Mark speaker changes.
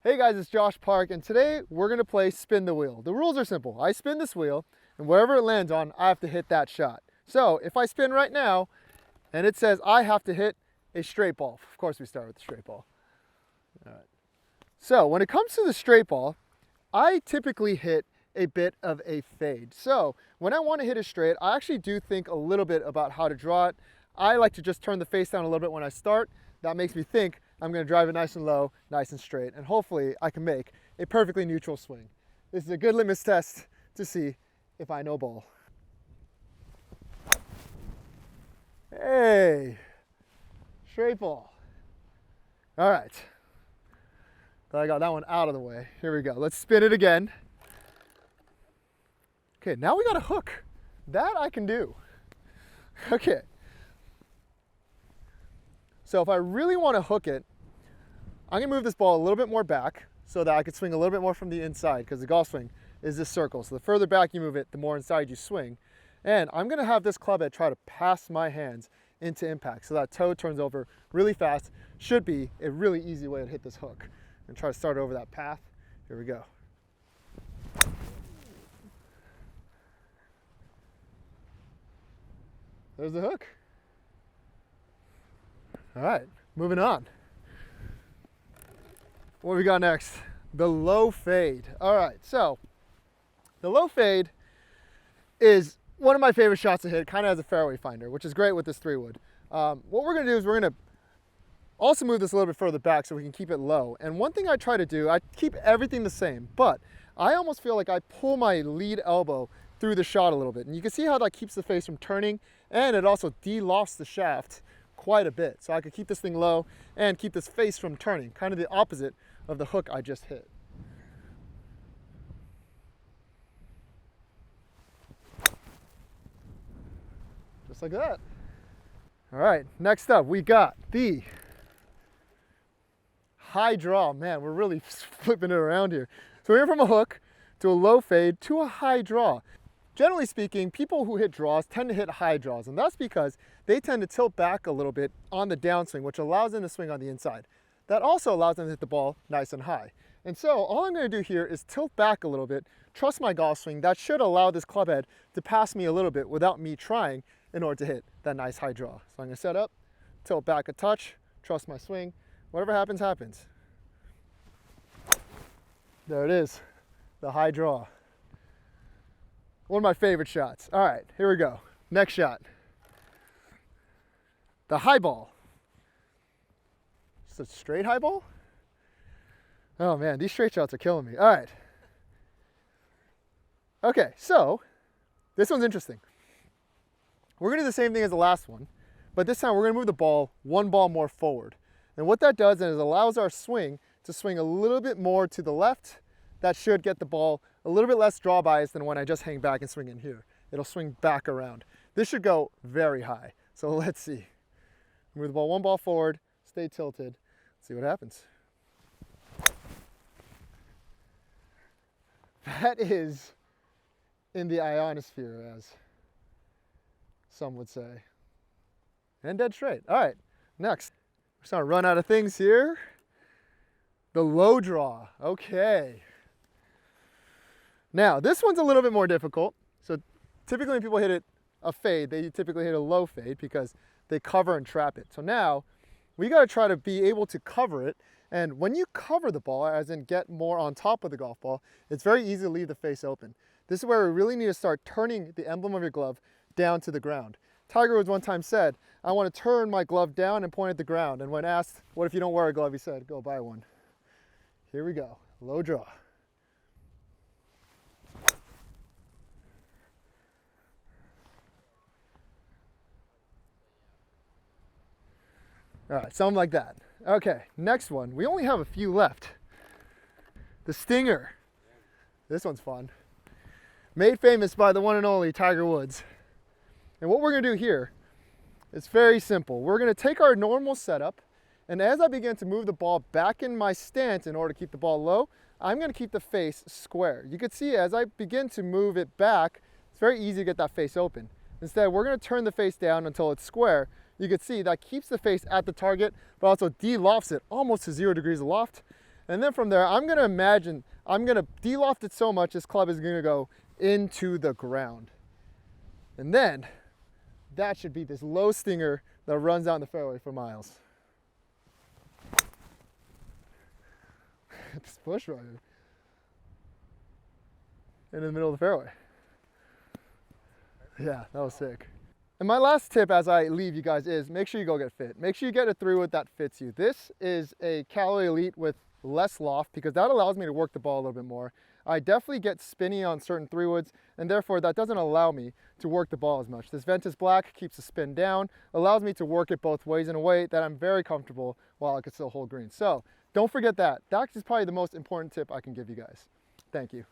Speaker 1: Hey guys, it's Josh Park, and today we're gonna play Spin the Wheel. The rules are simple. I spin this wheel, and wherever it lands on, I have to hit that shot. So if I spin right now, and it says I have to hit a straight ball. Of course we start with the straight ball. All right. So when it comes to the straight ball, I typically hit a bit of a fade. So when I want to hit it straight, I actually do think a little bit about how to draw it. I like to just turn the face down a little bit when I start. That makes me think I'm going to drive it nice and low, nice and straight, and hopefully I can make a perfectly neutral swing. This is a good litmus test to see if I know ball. Hey, straight ball. All right, glad I got that one out of the way. Here we go, let's spin it again. Okay, now we got a hook. That I can do. Okay. So if I really want to hook it, I'm gonna move this ball a little bit more back so that I could swing a little bit more from the inside, because the golf swing is this circle. So the further back you move it, the more inside you swing. And I'm gonna have this club head try to pass my hands into impact. So that toe turns over really fast. Should be a really easy way to hit this hook. And try to start over that path. Here we go. There's the hook. All right, moving on. What we got next? The low fade. All right, so the low fade is one of my favorite shots to hit, kind of as a fairway finder, which is great with this 3-wood. What we're gonna do is we're gonna also move this a little bit further back so we can keep it low. And one thing I try to do, I keep everything the same, but I almost feel like I pull my lead elbow through the shot a little bit. And you can see how that keeps the face from turning, and it also de-lofts the shaft quite a bit. So I could keep this thing low and keep this face from turning, kind of the opposite of the hook I just hit. Just like that. All right, next up we got the high draw. Man, we're really flipping it around here. So we're from a hook to a low fade to a high draw. Generally speaking, people who hit draws tend to hit high draws, and that's because they tend to tilt back a little bit on the downswing, which allows them to swing on the inside. That also allows them to hit the ball nice and high. And so all I'm going to do here is tilt back a little bit, trust my golf swing. That should allow this club head to pass me a little bit without me trying in order to hit that nice high draw. So I'm going to set up, tilt back a touch, trust my swing. Whatever happens, happens. There it is, the high draw. One of my favorite shots. All right, here we go. Next shot. The high ball. It's a straight high ball? Oh man, these straight shots are killing me. All right. Okay, so this one's interesting. We're gonna do the same thing as the last one, but this time we're gonna move the ball one ball more forward. And what that does is it allows our swing to swing a little bit more to the left. That should get the ball a little bit less draw bias than when I just hang back and swing in here. It'll swing back around. This should go very high. So let's see. Move the ball one ball forward, stay tilted, see what happens. That is in the ionosphere, as some would say. And dead straight. All right, next. We're starting to run out of things here. The low draw, okay. Now, this one's a little bit more difficult. So typically when people hit it a fade, they typically hit a low fade because they cover and trap it. So now we got to try to be able to cover it. And when you cover the ball, as in get more on top of the golf ball, it's very easy to leave the face open. This is where we really need to start turning the emblem of your glove down to the ground. Tiger Woods one time said, I want to turn my glove down and point at the ground. And when asked, what if you don't wear a glove? He said, go buy one. Here we go, low draw. All right, something like that. Okay, next one. We only have a few left. The stinger. This one's fun. Made famous by the one and only Tiger Woods. And what we're gonna do here is very simple. We're gonna take our normal setup, and as I begin to move the ball back in my stance in order to keep the ball low, I'm gonna keep the face square. You can see as I begin to move it back, it's very easy to get that face open. Instead, we're gonna turn the face down until it's square. You can see that keeps the face at the target, but also de-lofts it almost to 0 degrees aloft. And then from there, I'm gonna imagine, I'm gonna de-loft it so much, this club is gonna go into the ground. And then, that should be this low stinger that runs down the fairway for miles. This bush runner in the middle of the fairway. Yeah, that was sick. And my last tip as I leave you guys is make sure you go get fit. Make sure you get a 3-wood that fits you. This is a Callaway Elite with less loft because that allows me to work the ball a little bit more. I definitely get spinny on certain 3-woods, and therefore that doesn't allow me to work the ball as much. This Ventus Black keeps the spin down, allows me to work it both ways in a way that I'm very comfortable while I can still hold green. So don't forget that. That is probably the most important tip I can give you guys. Thank you.